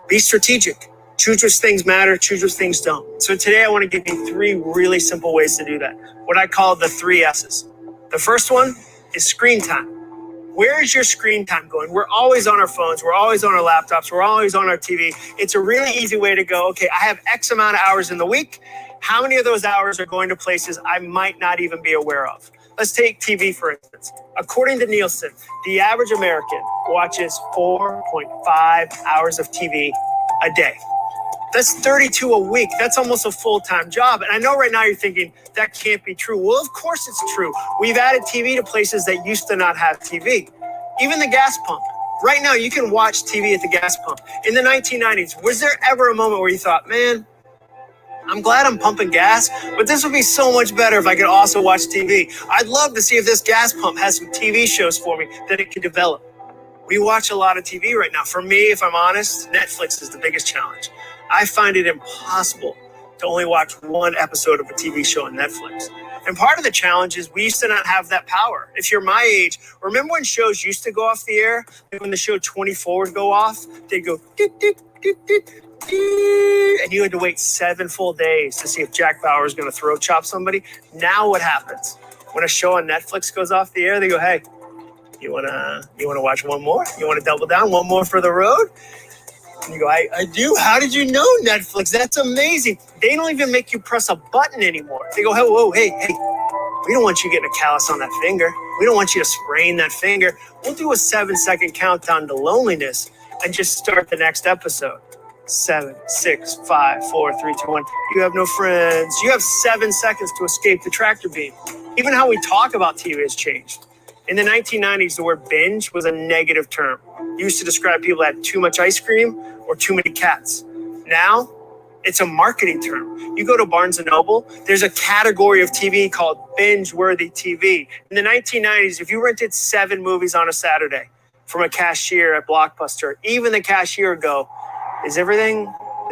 Speaker 3: be strategic. Choose which things matter, choose which things don't. So today I want to give you 3 really simple ways to do that. What I call the 3 S's. The first one is screen time. Where is your screen time going? We're always on our phones. We're always on our laptops. We're always on our TV. It's a really easy way to go, okay, I have X amount of hours in the week. How many of those hours are going to places I might not even be aware of? Let's take TV, for instance. According to Nielsen, the average American watches 4.5 hours of TV a day. That's 32 a week. That's almost a full-time job. And I know right now you're thinking, that can't be true. Well, of course it's true. We've added TV to places that used to not have TV. Even the gas pump. Right now, you can watch TV at the gas pump. In the 1990s, was there ever a moment where you thought, man, I'm glad I'm pumping gas, but this would be so much better if I could also watch TV. I'd love to see if this gas pump has some TV shows for me that it could develop. We watch a lot of TV right now. For me, if I'm honest, Netflix is the biggest challenge. I find it impossible to only watch one episode of a TV show on Netflix. And part of the challenge is we used to not have that power. If you're my age, remember when shows used to go off the air? When the show 24 would go off, they'd go, doot, doot, doot, doot, doot, and you had to wait 7 full days to see if Jack Bauer was going to throat chop somebody. Now what happens? When a show on Netflix goes off the air, they go, hey, you wanna watch one more? You want to double down? One more for the road? And you go, I do. How did you know, Netflix? That's amazing. They don't even make you press a button anymore. They go, whoa, hey, we don't want you getting a callus on that finger. We don't want you to sprain that finger. We'll do a 7-second countdown to loneliness and just start the next episode. 7, 6, 5, 4, 3, 2, 1. You have no friends. You have 7 seconds to escape the tractor beam. Even how we talk about TV has changed. In the 1990s, the word binge was a negative term. It used to describe people that had too much ice cream or too many cats. Now, it's a marketing term. You go to Barnes & Noble, there's a category of TV called binge-worthy TV. In the 1990s, if you rented 7 movies on a Saturday from a cashier at Blockbuster, even the cashier would go, is everything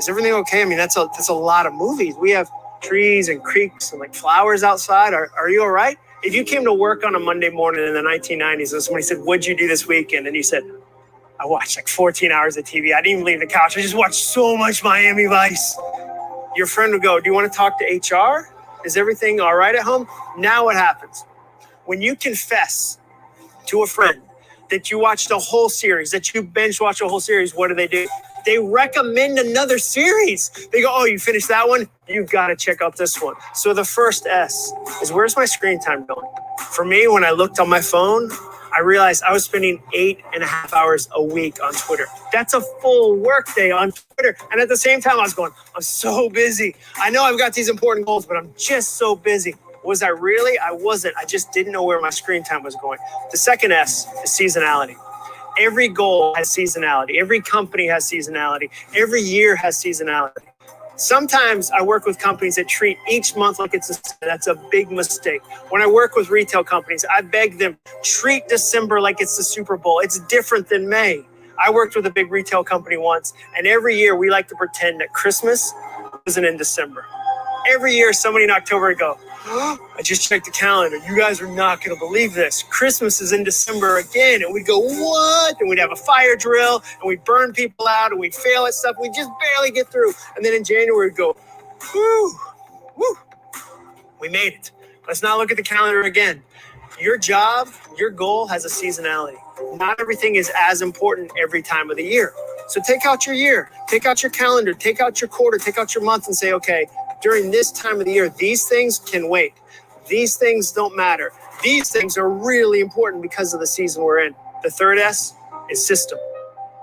Speaker 3: okay? I mean, that's a lot of movies. We have trees and creeks and like flowers outside. Are you all right? If you came to work on a Monday morning in the 1990s and somebody said, what'd you do this weekend? And you said, I watched like 14 hours of TV. I didn't even leave the couch. I just watched so much Miami Vice. Your friend would go, do you want to talk to HR? Is everything all right at home? Now what happens? When you confess to a friend that you watched a whole series, that you binge watched a whole series, what do? They recommend another series. They go, oh, you finished that one? You've got to check out this one. So the first S is, where's my screen time going? For me, when I looked on my phone, I realized I was spending 8.5 hours a week on Twitter. That's a full work day on Twitter. And at the same time, I was going, I'm so busy. I know I've got these important goals, but I'm just so busy. Was I really? I wasn't. I just didn't know where my screen time was going. The second S is seasonality. Every goal has seasonality. Every company has seasonality. Every year has seasonality. Sometimes I work with companies that treat each month like that's a big mistake. When I work with retail companies, I beg them, treat December like it's the Super Bowl. It's different than May. I worked with a big retail company once, and every year we like to pretend that Christmas wasn't in December. Every year somebody in October would go, I just checked the calendar. You guys are not going to believe this. Christmas is in December again. And we'd go, what? And we'd have a fire drill and we'd burn people out and we'd fail at stuff. We'd just barely get through. And then in January, we'd go, whoo, we made it. Let's not look at the calendar again. Your job, your goal has a seasonality. Not everything is as important every time of the year. So take out your year, take out your calendar, take out your quarter, take out your month and say, okay, during this time of the year, these things can wait. These things don't matter. These things are really important because of the season we're in. The third S is system.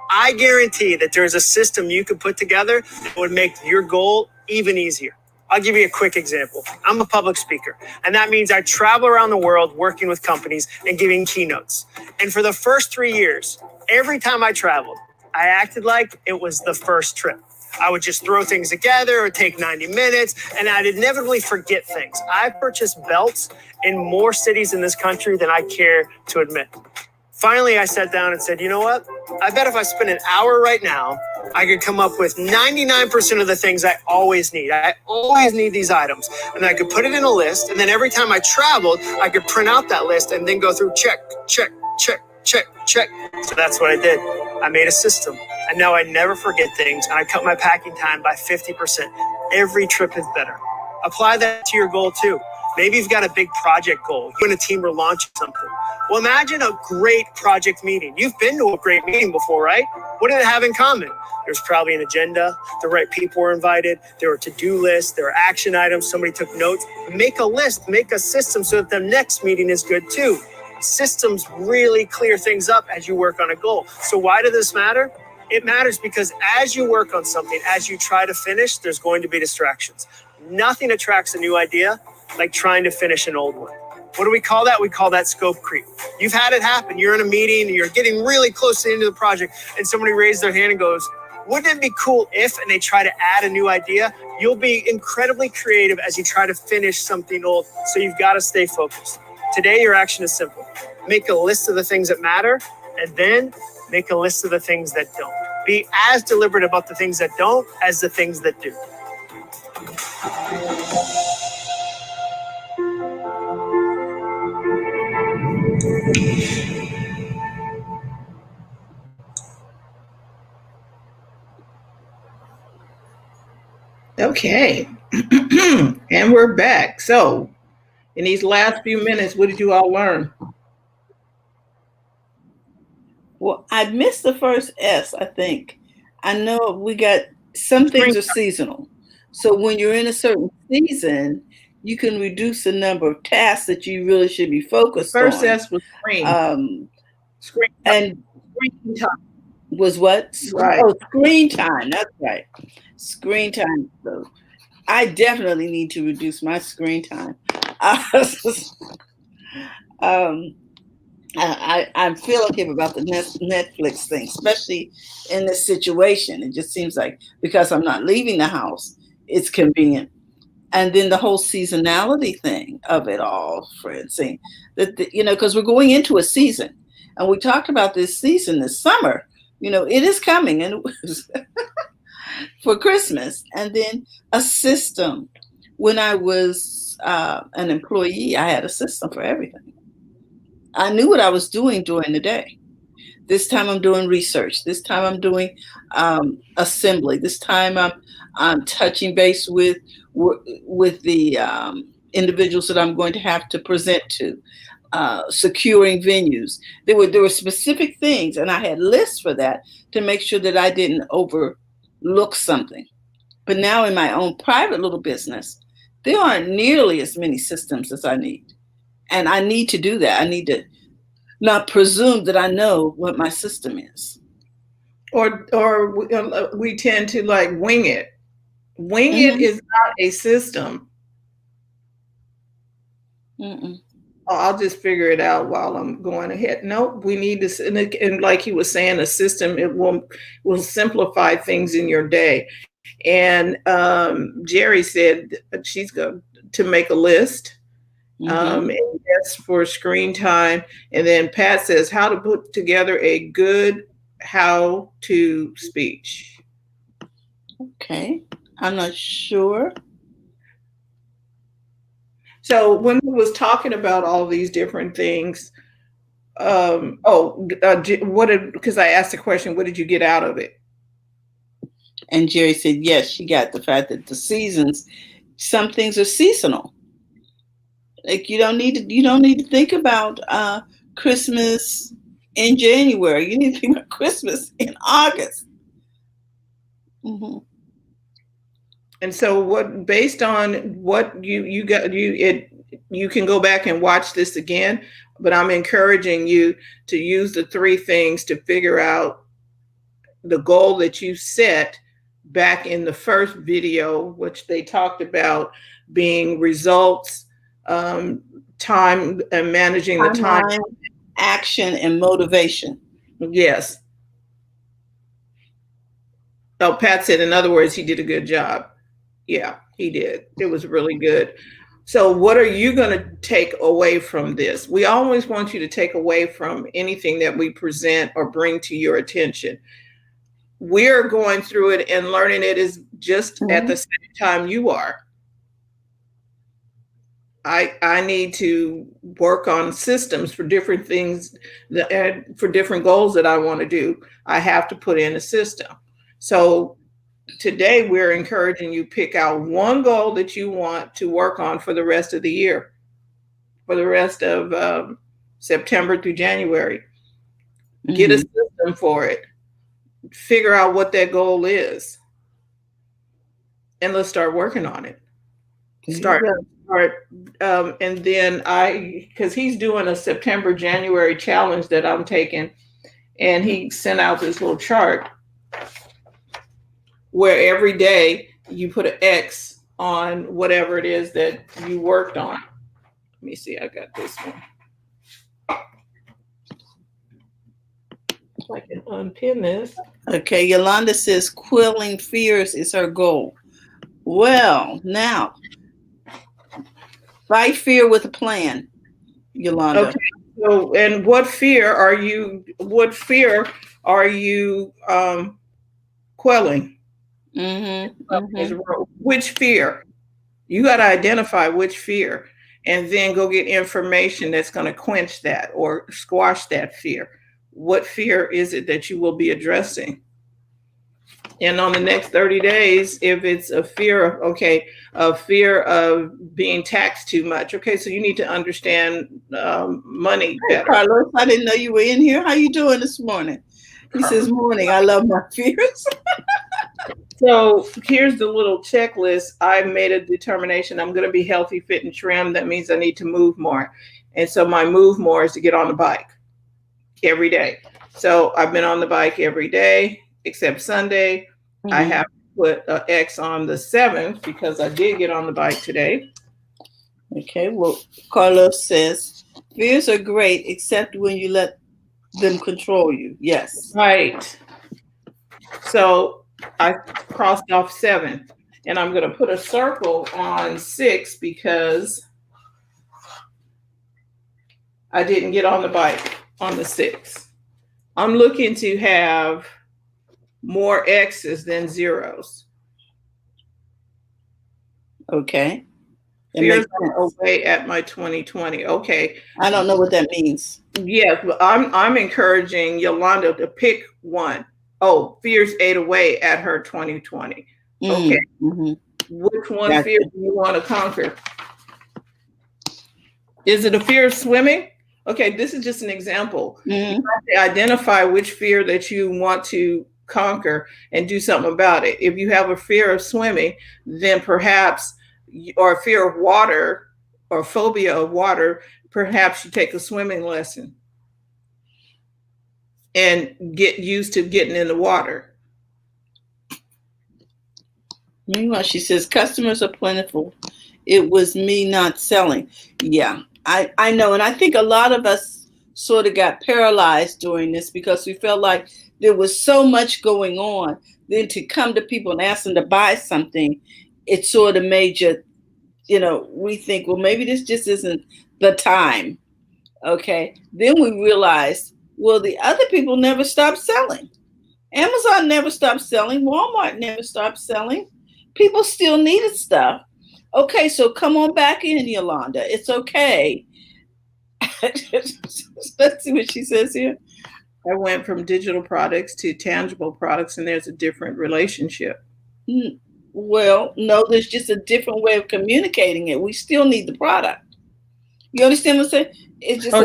Speaker 3: I guarantee that there's a system you could put together that would make your goal even easier. I'll give you a quick example. I'm a public speaker, and that means I travel around the world working with companies and giving keynotes. And for the first 3 years, every time I traveled, I acted like it was the first trip. I would just throw things together or take 90 minutes, and I'd inevitably forget things. I've purchased belts in more cities in this country than I care to admit. Finally, I sat down and said, you know what? I bet if I spend an hour right now, I could come up with 99% of the things I always need. I always need these items. And I could put it in a list. And then every time I traveled, I could print out that list and then go through check, check, check, check, check. So that's what I did. I made a system. And now I never forget things. And I cut my packing time by 50%. Every trip is better. Apply that to your goal too. Maybe you've got a big project goal. You and a team are launching something. Well, imagine a great project meeting. You've been to a great meeting before, right? What did it have in common? There's probably an agenda. The right people were invited. There were to-do lists. There were action items. Somebody took notes. Make a list. Make a system so that the next meeting is good too. Systems really clear things up as you work on a goal. So why does this matter? It matters because as you work on something, as you try to finish, there's going to be distractions. Nothing attracts a new idea like trying to finish an old one. What do we call that? We call that scope creep. You've had it happen. You're in a meeting and you're getting really close to the end of the project and somebody raised their hand and goes, wouldn't it be cool if, and they try to add a new idea? You'll be incredibly creative as you try to finish something old. So you've got to stay focused. Today, your action is simple. Make a list of the things that matter and then make a list of the things that don't. Be as deliberate about the things that don't as the things that do.
Speaker 2: Okay. And we're back. So in these last few minutes, what did you all learn?
Speaker 1: Well, I missed the first S, I think. I know we got some things are seasonal. So when you're in a certain season, you can reduce the number of tasks that you really should be focused on.
Speaker 2: First S was screen.
Speaker 1: Screen and
Speaker 2: Screen time.
Speaker 1: Was what?
Speaker 2: Right.
Speaker 1: Oh, screen time. That's right. Screen time. So I definitely need to reduce my screen time. I feel okay about the Netflix thing, especially in this situation. It just seems like because I'm not leaving the house, it's convenient. And then the whole seasonality thing of it all, Francine, that because we're going into a season, and we talked about this season this summer. It is coming, and it was for Christmas, and then a system. When I was an employee, I had a system for everything. I knew what I was doing during the day. This time I'm doing research. This time I'm doing assembly. This time I'm touching base with the individuals that I'm going to have to present to, securing venues. There were specific things, and I had lists for that to make sure that I didn't overlook something. But now in my own private little business, there aren't nearly as many systems as I need. And I need to do that. I need to not presume that I know what my system is.
Speaker 2: Or we tend to wing it. Wing it is not a system.
Speaker 1: Mm-mm.
Speaker 2: Oh, I'll just figure it out while I'm going ahead. Nope, we need this. And like he was saying, a system, it will simplify things in your day. And Jerry said she's going to make a list. And that's for screen time. And then Pat says how to put together a good how-to speech.
Speaker 1: Okay, I'm not sure.
Speaker 2: So when we was talking about all these different things, because I asked the question, what did you get out of it?
Speaker 1: And Jerry said, yes, she got the fact that the seasons, some things are seasonal. Like you don't need to think about Christmas in January. You need to think about Christmas in August. Mm-hmm.
Speaker 2: And so based on what you got, you can go back and watch this again, but I'm encouraging you to use the 3 things to figure out the goal that you set back in the first video, which they talked about being results, time and managing the time,
Speaker 1: action, and motivation.
Speaker 2: Yes. Oh, Pat said, in other words, he did a good job. Yeah, he did. It was really good. So what are you going to take away from this? We always want you to take away from anything that we present or bring to your attention. We're going through it and learning it is just at the same time you are. I need to work on systems for different things, for different goals that I want to do. I have to put in a system. So today we're encouraging you pick out one goal that you want to work on for the rest of the year, for the rest of September through January. Get a system for it. Figure out what that goal is. And let's start working on it. And then because he's doing a September, January challenge that I'm taking, and he sent out this little chart where every day you put an X on whatever it is that you worked on. Let me see, I got this one. I can unpin this.
Speaker 1: Okay, Yolanda says quelling fears is her goal. Well, now, fight fear with a plan, Yolanda.
Speaker 2: Okay. So, and what fear are you quelling? Which fear? You got to identify which fear and then go get information that's going to quench that or squash that fear. What fear is it that you will be addressing? And on the next 30 days, if it's a fear of being taxed too much. Okay, so you need to understand money better.
Speaker 1: Carlos, I didn't know you were in here. How you doing this morning? He says, morning, I love my fears.
Speaker 2: So here's the little checklist. I made a determination. I'm going to be healthy, fit, and trim. That means I need to move more. And so my move more is to get on the bike every day. So I've been on the bike every day except Sunday. I have to put an X on the 7th because I did get on the bike today.
Speaker 1: Okay, well, Carlos says, fears are great except when you let them control you. Yes.
Speaker 2: Right. So I crossed off 7 and I'm going to put a circle on 6 because I didn't get on the bike on the 6th. I'm looking to have more X's than zeros.
Speaker 1: Okay.
Speaker 2: Fears away at my 2020. Okay.
Speaker 1: I don't know what that means.
Speaker 2: Yes, but I'm encouraging Yolanda to pick one. Oh, fears ate away at her 2020. Okay. Which one fear do you want to conquer? Is it a fear of swimming? Okay, this is just an example. You have to identify which fear that you want to conquer and do something about it. If you have a fear of swimming, then perhaps, or a fear of water or phobia of water, perhaps you take a swimming lesson and get used to getting in the water.
Speaker 1: Meanwhile, she says, customers are plentiful. It was me not selling. Yeah, I know. And I think a lot of us sort of got paralyzed during this because we felt like there was so much going on. Then to come to people and ask them to buy something, it sort of made you, we think, well, maybe this just isn't the time. Okay. Then we realized, well, the other people never stopped selling. Amazon never stopped selling. Walmart never stopped selling. People still needed stuff. Okay, so come on back in, Yolanda. It's okay. Let's see what she says here.
Speaker 2: I went from digital products to tangible products, and there's a different relationship.
Speaker 1: Well, no, there's just a different way of communicating it. We still need the product. You understand what I'm saying? It's just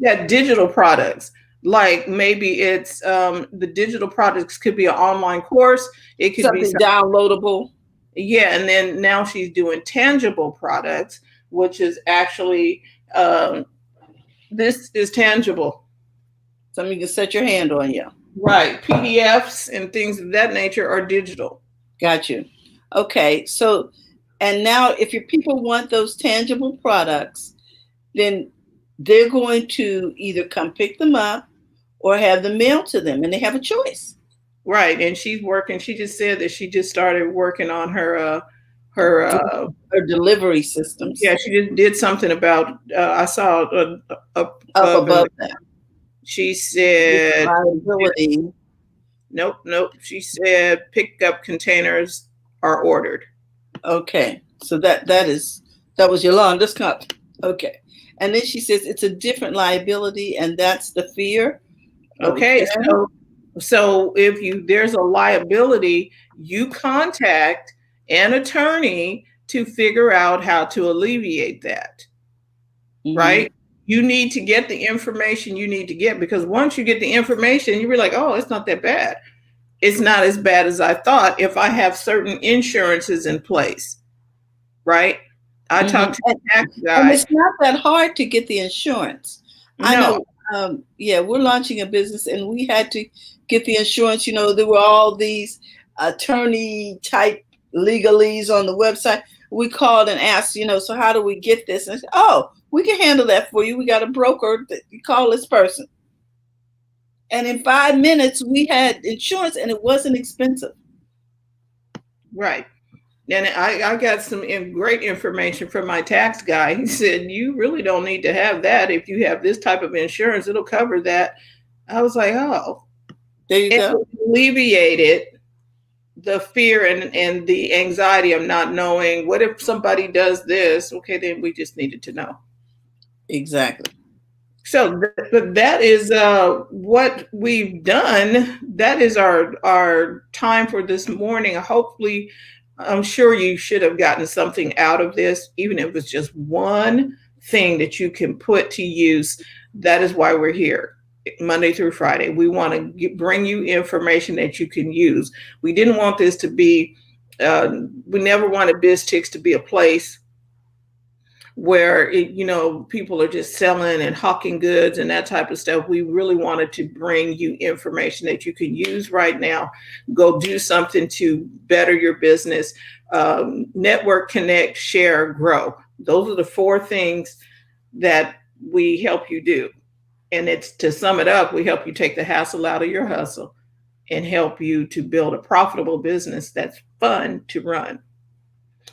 Speaker 2: that digital products. Like maybe it's the digital products could be an online course. It could
Speaker 1: something
Speaker 2: be
Speaker 1: downloadable.
Speaker 2: Yeah, and then now she's doing tangible products, which is actually this is tangible.
Speaker 1: Something you can set your hand on, yeah.
Speaker 2: Right. PDFs and things of that nature are digital.
Speaker 1: Got you. Okay. So, and now if your people want those tangible products, then they're going to either come pick them up or have them mailed to them, and they have a choice.
Speaker 2: Right. And she's working. She just said that she just started working on her
Speaker 1: Or delivery systems
Speaker 2: yeah, she just did something about I saw up
Speaker 1: up
Speaker 2: above and
Speaker 1: above that.
Speaker 2: she
Speaker 1: With
Speaker 2: said
Speaker 1: liability.
Speaker 2: nope. She said pickup containers are ordered.
Speaker 1: Okay, so that was Yolanda's comment. Okay, and then she says it's a different liability, and that's the fear.
Speaker 2: Okay, so if there's a liability, you contact an attorney to figure out how to alleviate that.
Speaker 1: Mhm.
Speaker 2: Right? You need to get the information you need to get, because once you get the information, you'll be like, oh, it's not that bad. It's not as bad as I thought if I have certain insurances in place. Right? I talked to the tax guy.
Speaker 1: And it's not that hard to get the insurance. I
Speaker 2: No.
Speaker 1: know, we're launching a business and we had to get the insurance. You know, there were all these attorney type legalese on the website. We called and asked, so how do we get this? And I said, oh, we can handle that for you. We got a broker that you call this person. And in 5 minutes, we had insurance and it wasn't expensive.
Speaker 2: Right. And I got some great information from my tax guy. He said, you really don't need to have that. If you have this type of insurance, it'll cover that. I was like, oh.
Speaker 1: There you go.
Speaker 2: It alleviated the fear and the anxiety of not knowing, what if somebody does this? Okay, then we just needed to know.
Speaker 1: Exactly.
Speaker 2: So that is what we've done. That is our time for this morning. Hopefully, I'm sure you should have gotten something out of this, even if it's just one thing that you can put to use. That is why we're here Monday through Friday. We want to bring you information that you can use. We didn't want this to be, we never wanted BizChicks to be a place where people are just selling and hawking goods and that type of stuff. We really wanted to bring you information that you can use right now. Go do something to better your business. Network, connect, share, grow. Those are the 4 things that we help you do. And it's, to sum it up, we help you take the hassle out of your hustle and help you to build a profitable business that's fun to run.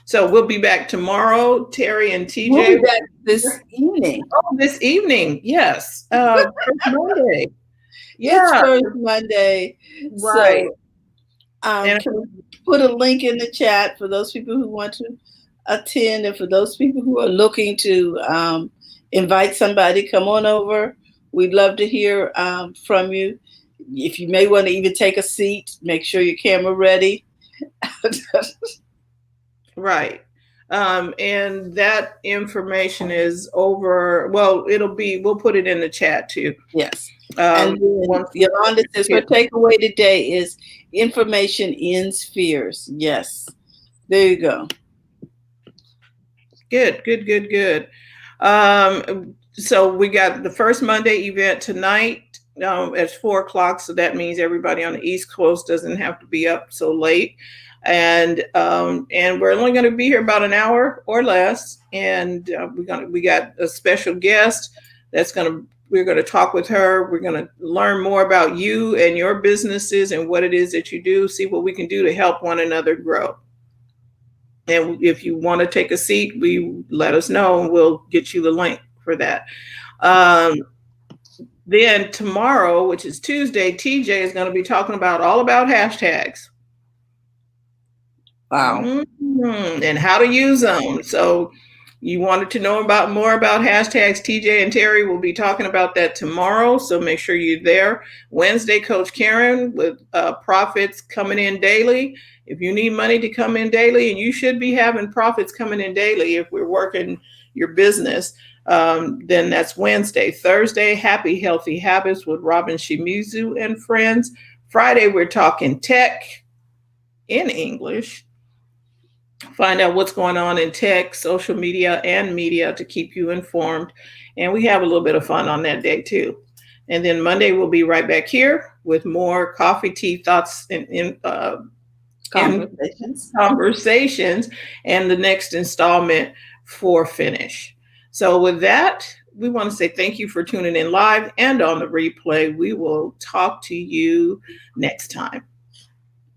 Speaker 2: So we'll be back tomorrow, Terry and TJ.
Speaker 1: We'll be back this evening.
Speaker 2: Oh, this evening, yes. First Monday.
Speaker 1: Yeah. It's first Monday.
Speaker 2: Right.
Speaker 1: So can we put a link in the chat for those people who want to attend, and for those people who are looking to invite somebody, come on over. We'd love to hear from you. If you may want to even take a seat, make sure your camera ready. Right. And that information is over. Well, we'll put it in the chat too. Yes. And Yolanda says her takeaway today is information ends fears. Yes. There you go. Good. So we got the first Monday event tonight at 4:00. So that means everybody on the East Coast doesn't have to be up so late. And we're only going to be here about an hour or less. And we got a special guest we're going to talk with her. We're going to learn more about you and your businesses and what it is that you do, see what we can do to help one another grow. And if you want to take a seat, let us know and we'll get you the link for that. Then tomorrow, which is Tuesday, TJ is going to be talking all about hashtags. Wow. Mm-hmm. And how to use them. So you wanted to know more about hashtags. TJ and Terry will be talking about that tomorrow. So make sure you're there. Wednesday, Coach Karen with profits coming in daily. If you need money to come in daily, and you should be having profits coming in daily if we're working your business, then that's Wednesday. Thursday, Happy Healthy Habits with Robin Shimizu and friends. Friday, we're talking tech in English. Find out what's going on in tech, social media, and media to keep you informed. And we have a little bit of fun on that day too. And then Monday, we'll be right back here with more coffee, tea, thoughts, and conversations, and the next installment for Finish. So with that, we want to say thank you for tuning in live and on the replay. We will talk to you next time.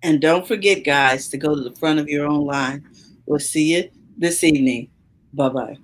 Speaker 1: And don't forget, guys, to go to the front of your own line. We'll see you this evening. Bye-bye.